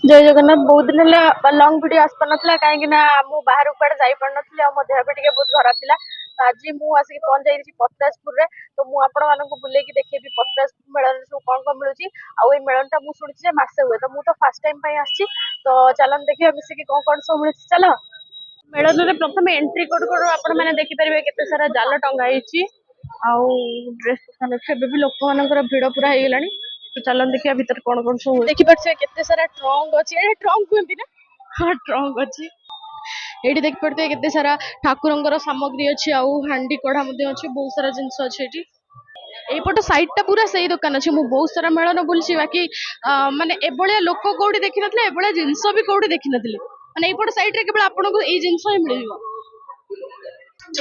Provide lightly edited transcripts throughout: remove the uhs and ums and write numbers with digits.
जय जगन्नाथ। बहुत दिन है लंग वीडियो आस पारा कहीं बाहर कड़े जापी मो देह भी बहुत खराब था। तो आज मुझे पहुंच जाइए पतराजपुर तो मुझे बुले देखी पतराजपुर मेलन सब कौन कौन मिलूँ आउ मेलन टा मुझे शुणी मसे हुए तो मुझे फास्ट टाइम आसी तो चलन देखिए मिसिक कौन कौन सब मिलूँ चल। मेलन में प्रथम एंट्री करू करू आपने देखिपारे केते सारा जाल टंगाई आउ ड्रेस दुकान अच्छे भी लोक मान भिड़ पूरा हो गलानी। तो चलन देखिए भीतर कौन कौन सब देखिए केते सारा ट्रंक अच्छी ट्रंक कहती ना। हाँ ट्रंक अच्छी ये देखिपे केते सारा ठाकुर सामग्री अच्छी आउ हांडी कड़ा अच्छी बहुत सारा जिनस अच्छी। एपट साइड टा पूरा सही दुकान अच्छे मुझे बहुत सारा मेलन बुलूँ बाकी माने एभलिया लोक कौटी देखी ना एभलिया जिनस भी कौटी देखी नी माने एपट साइड रे केवल आपको ये जिनस ही मिल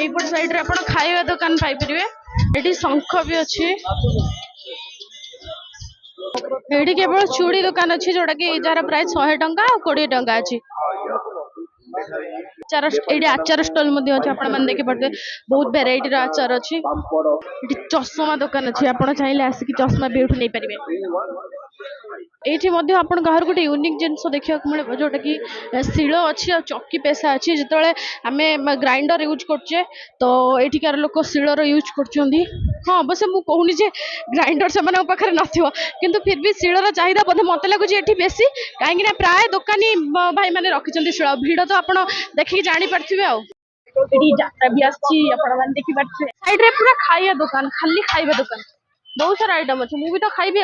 एपट साइड रे आप खाଇବା दुकान पाइपर ये शंख भी अच्छी ये केवल चूड़ी दुकान अच्छी जोटा कि जार प्राइस 100 टंका 20 टंका अच्छी। आचार स्टॉल देखिए बहुत भेराइटी आचार अच्छी। चश्मा दुकान अच्छी आप चाहिए आसिक चश्मा भी नहीं पारे। ये बाहर गोटे यूनिक जिनस देखा मिले जोटा कि शिल अच्छी और चक्की पेशा अच्छी जो आम ग्राइंडर यूज करचे तो एठिकार लोक शिलर यूज कर। हाँ अवश्य मुझे कहूनी जे ग्राइंडर से पाखे न किंतु फिर भी शिलर चाहिदा बोधे मत लगुच बेसी कहीं प्राय दुकानी भाई मैंने रखिंट शिल भिड़ तो आप देखिए जापारे यात्रा भी आखिपारे साइड रे पूरा खाइया दुकान खाली खाइबा दुकान बहुत सारा आइटम अच्छे मुझे तो खाइबी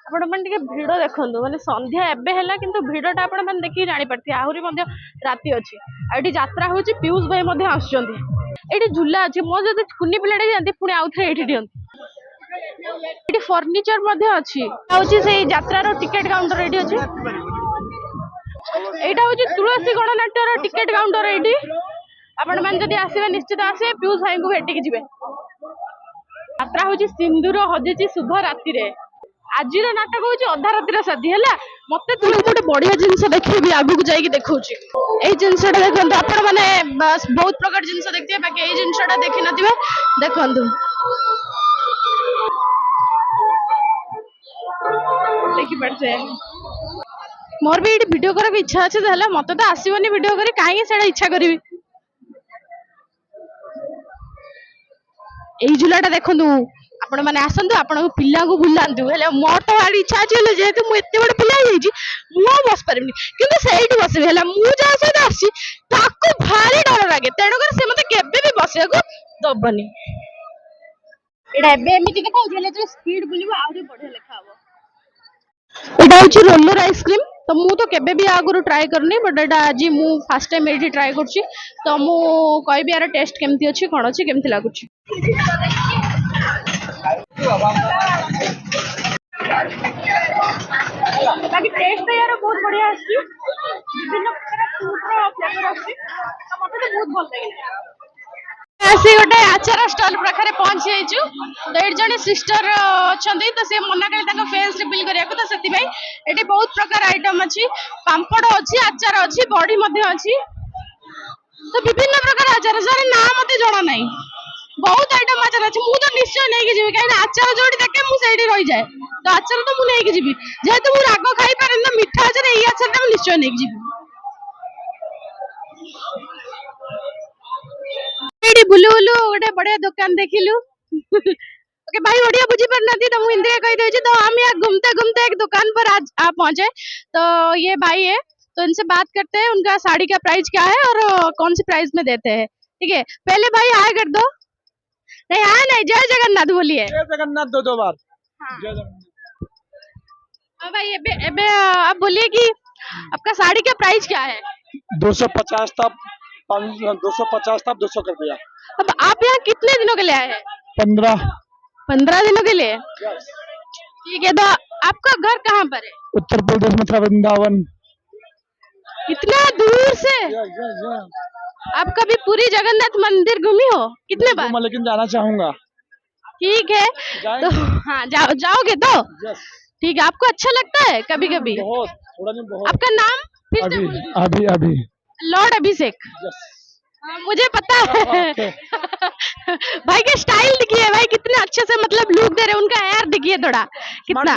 आपण मैंने भिड़ देखो मैंने संध्या एवं कि भिड़टा आप देखिए जापारे आहरी राति अच्छी आठ यात्रा हूँ पीयूष भाई आसुँच झूला अच्छी मो जो कुनी पिलाटे जाती पुणी आउ थे ये दिखती फर्निचर अच्छी से यात्रार टिकेट काउंटर ये अच्छी यहाँ हूँ तुलसी गणनाट्यर टिकेट काउंटर ये आपण मैंने आसवे निश्चित आसे पीयूष भाई को भेटिकी जी यात्रा हूँ सिंदूर हजिची शुभ राति आज नाटक हूँ अधा रातिर साथी है मत गोटे बढ़िया जिनस देखी आगू जाकि देखा जिनसा देखते आप बहुत प्रकार जिनस देखते बाकी यही जिनसा देखी न देखु देखिपे मोर भी ये वीडियो कर इच्छा अच्छे मत तो आसवनी वीडियो कर कहीं इच्छा करी यही झूलाटा देखु आपण मैंने आसतु आपण पिला को बुलांतु मोर तो भारी इच्छा अच्छे जेहेतु मुझे बड़े पिला मुझे बस पारि कि बस मुझे सहित आसी भारी डर लगे तेणुक से मत के बसा दबनी यहाँ स्पीड बुल बढ़िया लेखा यहाँ हूँ रोलर आइसक्रीम तो मु तो केबे भी आगुरी ट्राए करनी बट एटा आज मु फर्स्ट टाइम ये ट्राए कर तो मु कहबी यार टेस्ट केमती अच्छी कौन अच्छी केमती लगुच बाकी टेस्ट तो यार बहुत बढ़िया विभिन्न प्रकार फ्लेवर अच्छी तो मत तो बहुत भल लगे आसी गोटे आचार स्टॉल पाखे पहुंची जाइछु तो ये जड़े सिस्टर अच्छा तो सी मना कले फेस रिफिल करने तो से ये बहुत प्रकार आइटम अच्छी पापड़ अच्छी आचार अच्छी बड़ी अच्छी तो विभिन्न प्रकार आचार सर ना मत जना ना बहुत आइटम आचार अच्छी मुझे तो निश्चय नहीं जी कहीं आचार जो देखे मुझे रही जाए तो आचार तो मुझे जी जेहेतु मुझे राग खाई पारे तो मीठा आचार ये आचार निश्चय नहीं जी बुलू बुलू गोटे बढ़िया दुकान देखिलु ओके भाई ओडिया बुझी पार नहीं तो हिंदी में कही दे तो हम यहाँ घूमते घूमते एक दुकान पर आज आ पहुंचे तो ये भाई है तो इनसे बात करते हैं उनका साड़ी का प्राइस क्या है और कौन सी प्राइस में देते हैं। ठीक है पहले भाई हाय कर दो नहीं हाँ नहीं जय जगन्नाथ बोलिए जय जगन्नाथ दो बार जय जगन्नाथ। हाँ भाई एबे आप बोलिए कि आपका साड़ी का प्राइस क्या है। 250 तब 250 तब 200 कर दिया। अब आप यहाँ कितने दिनों के लिए आए हैं। 15 दिनों के लिए। ठीक है तो आपका घर कहाँ पर है। उत्तर प्रदेश में था वृंदावन। इतना दूर से आप कभी पूरी जगन्नाथ मंदिर घूमी हो कितने बार। लेकिन जाना चाहूंगा। ठीक है तो हाँ जाओगे तो ठीक है आपको अच्छा लगता है कभी कभी बहुत थोड़ा नहीं बहुत। आपका नाम फिर से अभी लॉर्ड अभिषेक। मुझे पता है भाई का स्टाइल दिखिए भाई कितने अच्छे से मतलब लुक दे रहे हैं उनका एयर दिखिए थोड़ा कितना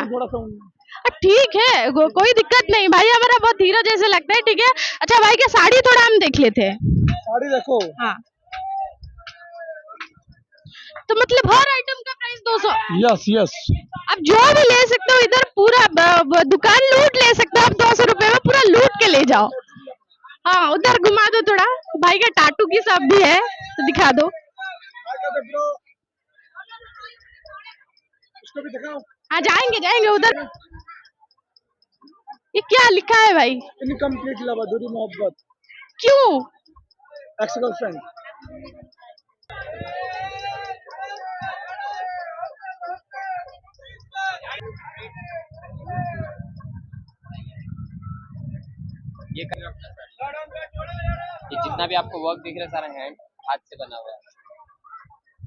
ठीक है, कोई दिक्कत नहीं भाई, हमारा बहुत हीरो जैसे लगता है, ठीक है। अच्छा भाई का साड़ी थोड़ा हम देख लेते हैं। साड़ी देखो। हाँ, तो मतलब हर आइटम का प्राइस 200। Yes yes. आप जो भी ले सकते हो इधर, पूरा दुकान लूट ले सकते हो आप, 200 रुपए में पूरा लूट के ले जाओ। हाँ, उधर घुमा दो थोड़ा, भाई का टाटू की शॉप भी है, तो दिखा दो। उसको भी दिखाओ। हाँ, जाएंगे जाएंगे उधर। ये क्या लिखा है भाई? इनकम्प्लीट लव अधूरी मोहब्बत। क्यों? Ex girlfriend. ये ये जितना भी आपको वर्क दिख रहा है सारा हैंड हाथ से बना हुआ है।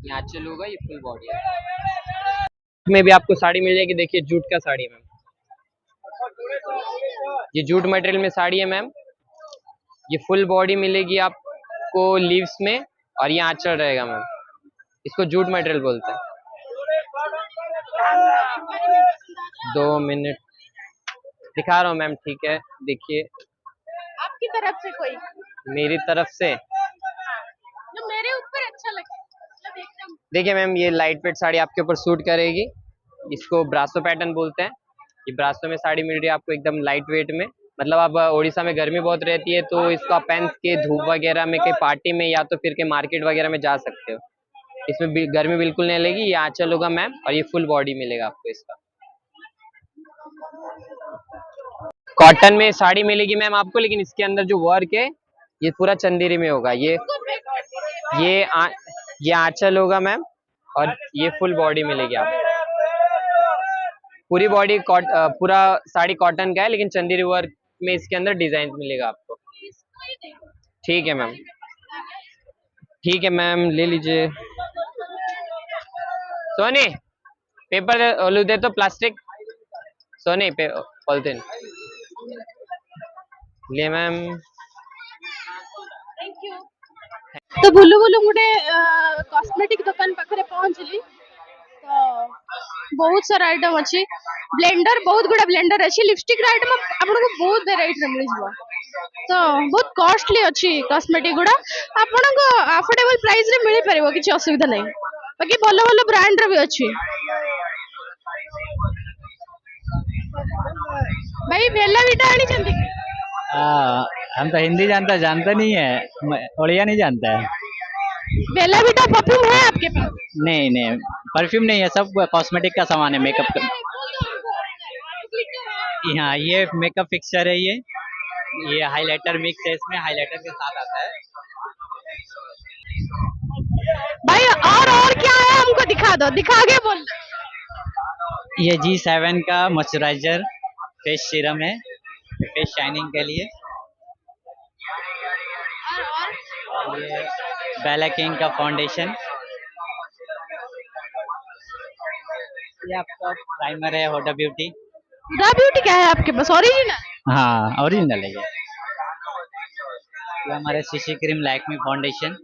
ये आंचल होगा, ये फुल बॉडी है। में भी आपको साड़ी मिल जाएगी, देखिए जूट का साड़ी है मैम, ये जूट मटेरियल में साड़ी है मैम। ये फुल बॉडी मिलेगी आपको लीव्स में, और ये आंचल रहेगा मैम, इसको जूट मटेरियल बोलते हैं। 2 मिनट दिखा रहा हूँ मैम, ठीक है देखिए। आपकी तरफ से कोई? मेरी तरफ से जो मेरे ऊपर अच्छा लगे, मतलब एकदम। देखिए मैम, ये लाइट वेट साड़ी आपके ऊपर सूट करेगी, इसको ब्रासो पैटर्न बोलते हैं। ये ब्रासो में साड़ी मिल रही है आपको एकदम लाइट वेट में, मतलब अब उड़ीसा में गर्मी बहुत रहती है, तो इसको आप पहन के धूप वगैरह में कहीं पार्टी में या तो फिर के मार्केट वगैरह में जा सकते हो। इसमें गर्मी बिल्कुल नहीं लगेगी। ये आंचल होगा मैम, और ये फुल बॉडी मिलेगा आपको इसका। कॉटन में साड़ी मिलेगी मैम आपको, लेकिन इसके अंदर जो वर्क है ये पूरा चंदेरी में होगा। ये आंचल होगा मैम, और ये फुल बॉडी मिलेगी आपको। पूरी बॉडी पूरा साड़ी कॉटन का है, लेकिन चंदेरी वर्क में इसके अंदर डिजाइन मिलेगा आपको। ठीक है मैम, ठीक है मैम, ले लीजिए। सोनी पेपर ओलू दे तो प्लास्टिक, सोनी पॉलिथीन ले मैम। तो बुलु बुलु गोटे कॉस्मेटिक दुकान पाखरे पहुंचली, तो बहुत सारा आइटम अच्छी, ब्लेंडर बहुत गुड़ा ब्लेंडर अच्छी, लिपस्टिक आइटम आपको बहुत वेराइटी मिल जाव, तो बहुत कॉस्टली अच्छी कॉस्मेटिक गुड़ा आपको अफोर्डेबल प्राइस रे मिल परिबो, किछि असुविधा नहीं। बाकी भलो भलो ब्रांड रे भी अच्छी। भाई बेला विटा आनी चंदी। हम तो हिंदी जानता नहीं है, उड़िया नहीं जानता है। बेला विटा परफ्यूम है आपके पास? नहीं नहीं, परफ्यूम नहीं है, सब कॉस्मेटिक का सामान है, मेकअप का। हाँ, ये मेकअप फिक्सचर है, ये हाइलाइटर मिक्स है, इसमें हाइलाइटर के साथ आता है। भाई और क्या है हमको दिखा दो, दिखा के बोल। ये G7 का मॉइस्चराइजर फेस सीरम है, फेस शाइनिंग के लिए। और ये बेला किंग का फाउंडेशन, ये आपका प्राइमर है हुडा ब्यूटी। हुडा ब्यूटी क्या है आपके पास, ओरिजिनल? हाँ ओरिजिनल है ये हमारे CC cream Lakme foundation.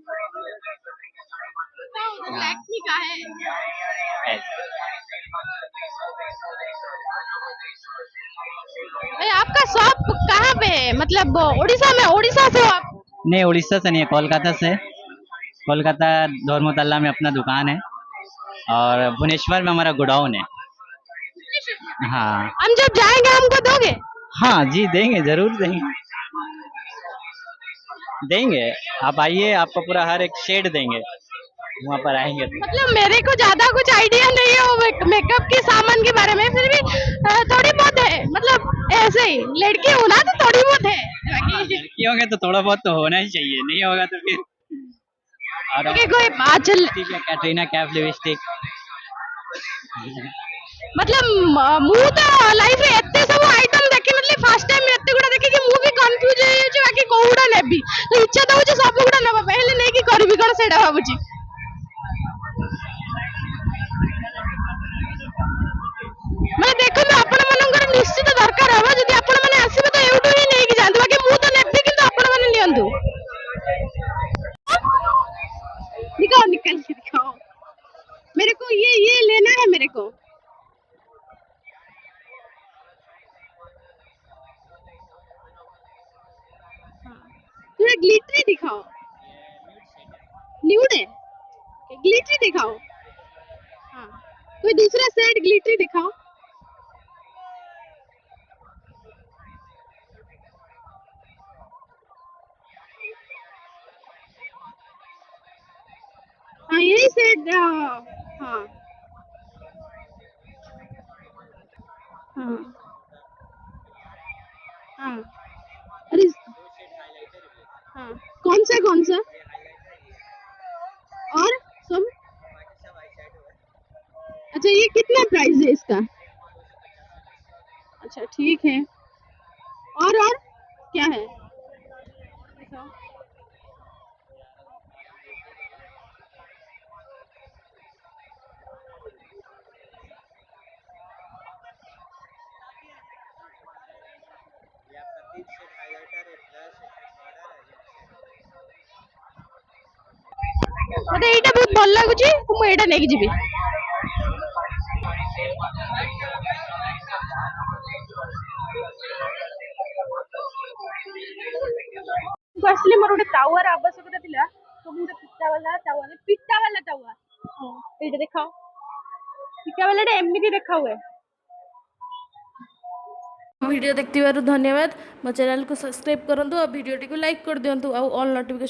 Lakme का है। भाई आपका शॉप कहाँ पे है, मतलब उड़ीसा में? उड़ीसा से हो आप? नहीं, उड़ीसा से नहीं है, कोलकाता से। कोलकाता धर्मतल्ला में अपना दुकान है, और भुवनेश्वर में हमारा गोडाउन है। हाँ, हम जब जाएंगे हमको दोगे? हाँ जी देंगे, जरूर देंगे। आप आइए, आपको पूरा हर एक शेड देंगे वहाँ पर आएंगे तो। मतलब मेरे को ज्यादा कुछ आइडिया नहीं है वो मेकअप के सामान के बारे में, फिर भी थोड़ी बहुत है, मतलब ऐसे ही लड़की हो ना, तो थोड़ी बहुत है। लड़की होंगे तो थोड़ा बहुत तो होना ही चाहिए, नहीं होगा तो फिर। और कोई आंचल, कैटरीना कैफ लिपस्टिक, मतलब मुझे तो लाइफ रे एत्ते सब आइटम देखि, मतलब फर्स्ट टाइम एत्ते गुडा देखि कि मु भी कंफ्यूज हो जे बाकी कोउडा नेबी, तो इच्छा तो हो सब गुडा नेबा पहले नहीं कि करबी कोन सेडा भाबुची। मैं देखो मैं आपण मनकर निश्चित दरकार हबा, जदि आपण माने आसीबे तो एउटू ही नहीं कि जानतबा कि मु तो नेबी, किंतु आपण माने लियंतु। दिखाओ, निकल के दिखाओ मेरे को, ये लेना है मेरे को। ग्लिटरी दिखाओ, न्यूड है, ग्लिटरी दिखाओ। हाँ, कोई दूसरा सेट ग्लिटरी दिखाओ। हाँ यही सेट, हाँ हाँ हाँ। अरे हाँ, कौन सा और सब? अच्छा, ये कितना प्राइस है इसका? अच्छा ठीक है, और क्या है? दिखाओ। मते एटा बहुत भल लागुची, मु एटा नेकी जिबी। असली मोर गोटे टावर आवश्यकता थिला, तो मुझे पिट्टा वाला टावर। हां, एटा देखाओ। पिट्टा वाला एमनी देखा हुए। वीडियो देखते धन्यवाद। मो चैनल को सब्सक्राइब करंतु और वीडियो को लाइक कर दियंतु और ऑल नोटिफिकेशन